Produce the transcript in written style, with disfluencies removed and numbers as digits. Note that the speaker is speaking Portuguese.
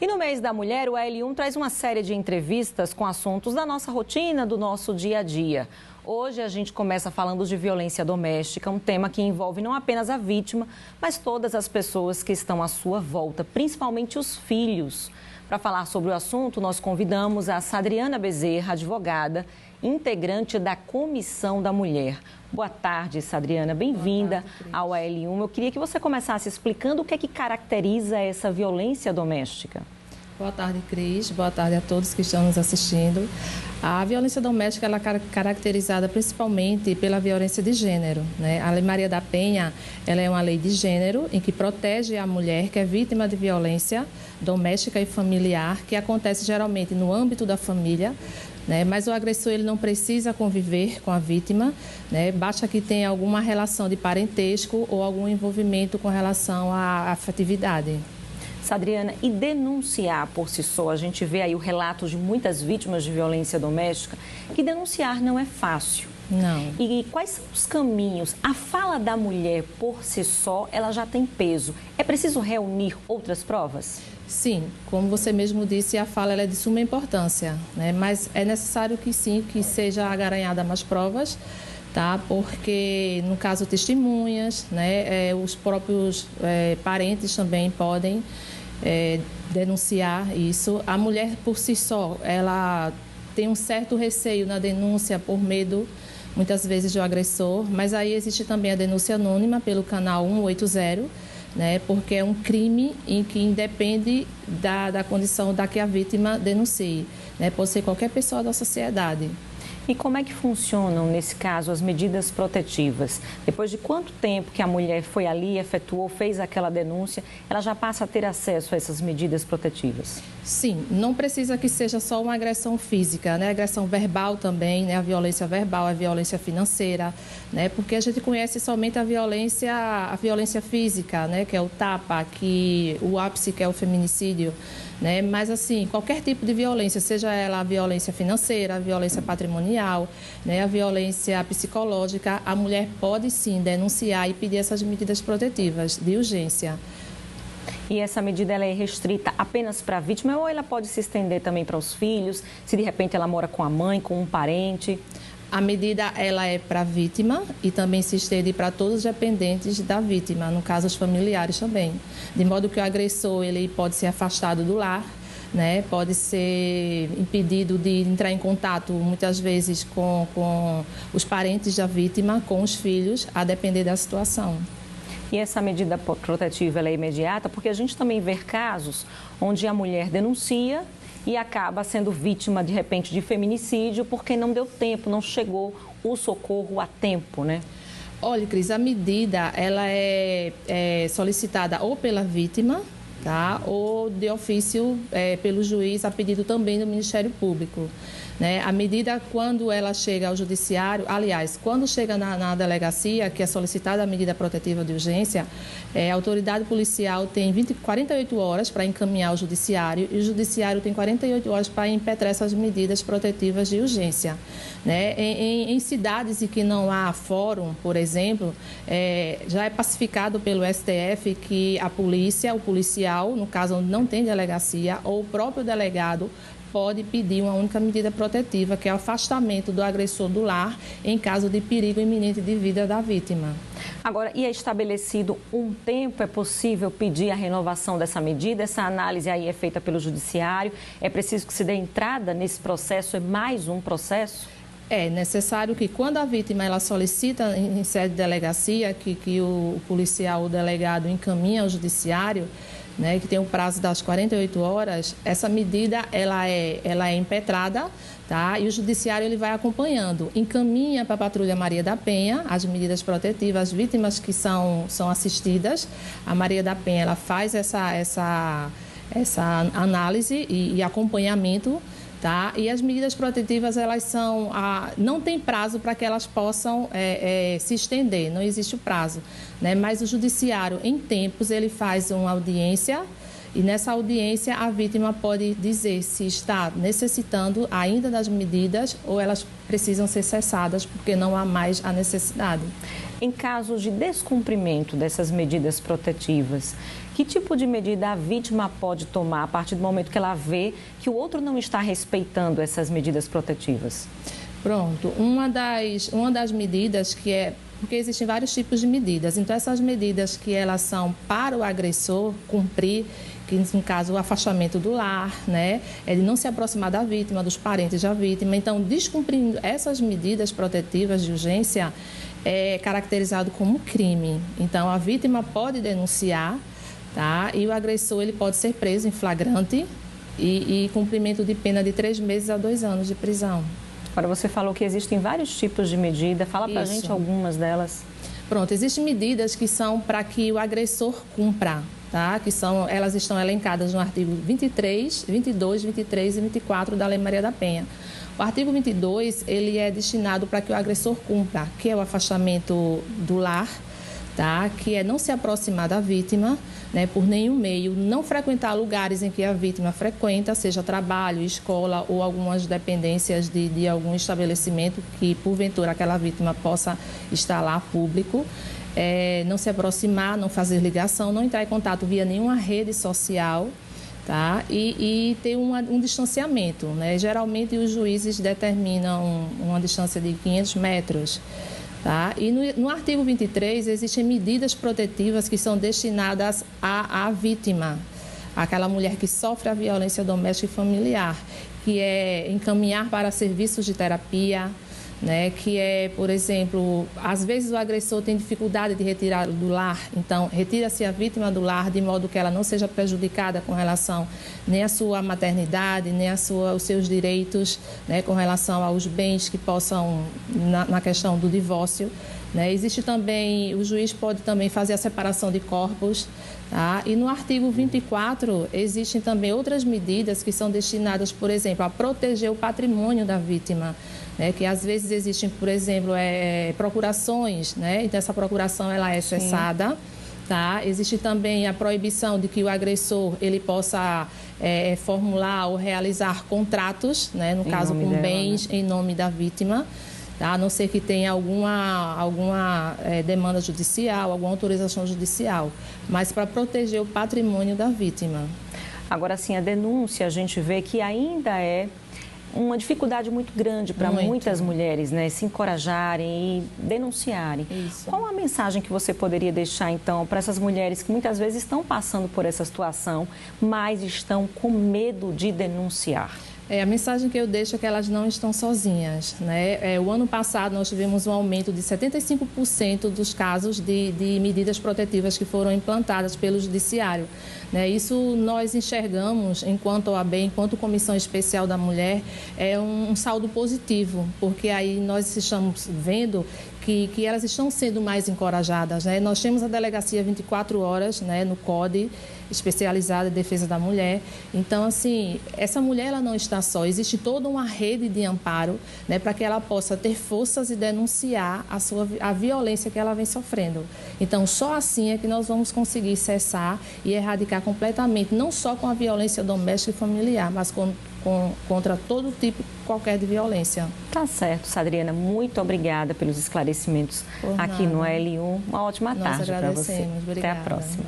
E no mês da mulher, o AL1 traz uma série de entrevistas com assuntos da nossa rotina, do nosso dia a dia. Hoje a gente começa falando de violência doméstica, um tema que envolve não apenas a vítima, mas todas as pessoas que estão à sua volta, principalmente os filhos. Para falar sobre o assunto, nós convidamos a Sadriana Bezerra, advogada, integrante da Comissão da Mulher. Boa tarde, Sadriana. Bem-vinda ao AL1. Eu queria que você começasse explicando o que é que caracteriza essa violência doméstica. Boa tarde, Cris. Boa tarde a todos que estão nos assistindo. A violência doméstica ela é caracterizada principalmente pela violência de gênero, né? A Lei Maria da Penha ela é uma lei de gênero em que protege a mulher que é vítima de violência doméstica e familiar, que acontece geralmente no âmbito da família, né? Mas o agressor ele não precisa conviver com a vítima, né? Basta que tenha alguma relação de parentesco ou algum envolvimento com relação à afetividade. Sadriana, e denunciar por si só? A gente vê aí o relato de muitas vítimas de violência doméstica, que denunciar não é fácil. Não. E quais são os caminhos? A fala da mulher por si só, ela já tem peso. É preciso reunir outras provas? Sim, como você mesmo disse, a fala ela é de suma importância, né? Mas é necessário que sim, que seja agaranhada mais provas, tá? Porque no caso testemunhas, né? Os próprios parentes também podem denunciar isso. A mulher por si só, ela tem um certo receio na denúncia por medo, muitas vezes, do agressor, mas aí existe também a denúncia anônima pelo canal 180, né? Porque é um crime em que independe da condição da que a vítima denuncie, né? Pode ser qualquer pessoa da sociedade. E como é que funcionam, nesse caso, as medidas protetivas? Depois de quanto tempo que a mulher foi ali, efetuou, fez aquela denúncia, ela já passa a ter acesso a essas medidas protetivas? Sim, não precisa que seja só uma agressão física, né? Agressão verbal também, né? A violência verbal, a violência financeira, né? Porque a gente conhece somente a violência física, né? Que é o tapa, que o ápice, que é o feminicídio, né? Mas assim, qualquer tipo de violência, seja ela a violência financeira, a violência patrimonial, né? A violência psicológica, a mulher pode sim denunciar e pedir essas medidas protetivas de urgência. E essa medida ela é restrita apenas para a vítima ou ela pode se estender também para os filhos, se de repente ela mora com a mãe, com um parente? A medida ela é para a vítima e também se estende para todos os dependentes da vítima, no caso os familiares também. De modo que o agressor ele pode ser afastado do lar, né? Pode ser impedido de entrar em contato muitas vezes com os parentes da vítima, com os filhos, a depender da situação. E essa medida protetiva ela é imediata? Porque a gente também vê casos onde a mulher denuncia e acaba sendo vítima, de repente, de feminicídio porque não deu tempo, não chegou o socorro a tempo, né? Olha, Cris, a medida ela é solicitada ou pela vítima, tá? Ou de ofício pelo juiz a pedido também do Ministério Público, né? A medida, quando ela chega ao judiciário, aliás, quando chega na delegacia, que é solicitada a medida protetiva de urgência, a autoridade policial tem 48 horas para encaminhar ao judiciário e o judiciário tem 48 horas para impetrar essas medidas protetivas de urgência, né? Em cidades em que não há fórum, por exemplo, já é pacificado pelo STF que a polícia, o policial, no caso onde não tem delegacia, ou o próprio delegado pode pedir uma única medida protetiva, que é o afastamento do agressor do lar em caso de perigo iminente de vida da vítima. Agora, e é estabelecido um tempo? É possível pedir a renovação dessa medida? Essa análise aí é feita pelo judiciário? É preciso que se dê entrada nesse processo? É mais um processo? É necessário que, quando a vítima ela solicita em sede de delegacia, que o policial, o delegado, encaminha ao judiciário, né, que tem um prazo das 48 horas, essa medida ela é impetrada, tá? E o judiciário ele vai acompanhando, encaminha para a Patrulha Maria da Penha as medidas protetivas, as vítimas que são assistidas. A Maria da Penha ela faz essa análise e acompanhamento, tá? E as medidas protetivas elas não tem prazo para que elas possam se estender, não existe o prazo, né? Mas o judiciário, em tempos, ele faz uma audiência E nessa audiência, a vítima pode dizer se está necessitando ainda das medidas ou elas precisam ser cessadas porque não há mais a necessidade. Em casos de descumprimento dessas medidas protetivas, que tipo de medida a vítima pode tomar a partir do momento que ela vê que o outro não está respeitando essas medidas protetivas? Pronto. Uma das medidas que é... Porque existem vários tipos de medidas. Então, essas medidas que elas são para o agressor cumprir, que no caso o afastamento do lar, né? Ele não se aproximar da vítima, dos parentes da vítima. Então, descumprindo essas medidas protetivas de urgência, é caracterizado como crime. Então, a vítima pode denunciar, tá? E o agressor ele pode ser preso em flagrante e cumprimento de pena de 3 meses a 2 anos de prisão. Agora, você falou que existem vários tipos de medida. Fala para a gente algumas delas. Pronto, existem medidas que são para que o agressor cumpra, tá? Elas estão elencadas no artigo 23, 22, 23 e 24 da Lei Maria da Penha. O artigo 22, ele é destinado para que o agressor cumpra, que é o afastamento do lar, tá? Que é não se aproximar da vítima, né, por nenhum meio, não frequentar lugares em que a vítima frequenta, seja trabalho, escola ou algumas dependências de algum estabelecimento que, porventura, aquela vítima possa estar lá público. Não se aproximar, não fazer ligação, não entrar em contato via nenhuma rede social, tá? E ter um distanciamento, né? Geralmente, os juízes determinam uma distância de 500 metros. Tá? E no artigo 23 existem medidas protetivas que são destinadas à vítima, aquela mulher que sofre a violência doméstica e familiar, que é encaminhar para serviços de terapia, né? Que é, por exemplo, às vezes o agressor tem dificuldade de retirar do lar, então retira-se a vítima do lar de modo que ela não seja prejudicada com relação nem à sua maternidade, nem os seus direitos, né? Com relação aos bens que possam, na questão do divórcio, né? Existe também, o juiz pode também fazer a separação de corpos, tá? E no artigo 24 existem também outras medidas que são destinadas, por exemplo, a proteger o patrimônio da vítima, né, que às vezes existem, por exemplo, procurações, né? Então essa procuração ela é cessada, tá? Existe também a proibição de que o agressor ele possa formular ou realizar contratos, né? No caso com bens, né? Em nome da vítima, tá? A não ser que tenha alguma demanda judicial, alguma autorização judicial, mas para proteger o patrimônio da vítima. Agora, sim, a denúncia a gente vê que ainda é uma dificuldade muito grande para muitas mulheres, né, se encorajarem e denunciarem. Isso. Qual a mensagem que você poderia deixar, então, para essas mulheres que muitas vezes estão passando por essa situação, mas estão com medo de denunciar? A mensagem que eu deixo é que elas não estão sozinhas, né? O ano passado nós tivemos um aumento de 75% dos casos de medidas protetivas que foram implantadas pelo Judiciário, né? Isso nós enxergamos, enquanto OAB, enquanto Comissão Especial da Mulher, é um saldo positivo, porque aí nós estamos vendo que elas estão sendo mais encorajadas, né? Nós temos a delegacia 24 horas, né, no CODE, especializada em defesa da mulher. Então, assim, essa mulher ela não está só, existe toda uma rede de amparo, né, para que ela possa ter forças e denunciar a violência que ela vem sofrendo. Então, só assim é que nós vamos conseguir cessar e erradicar completamente, não só com a violência doméstica e familiar, mas contra todo tipo, qualquer de violência. Tá certo, Sadriana. Muito obrigada pelos esclarecimentos aqui no L1. Uma ótima tarde para você. Obrigada. Até a próxima.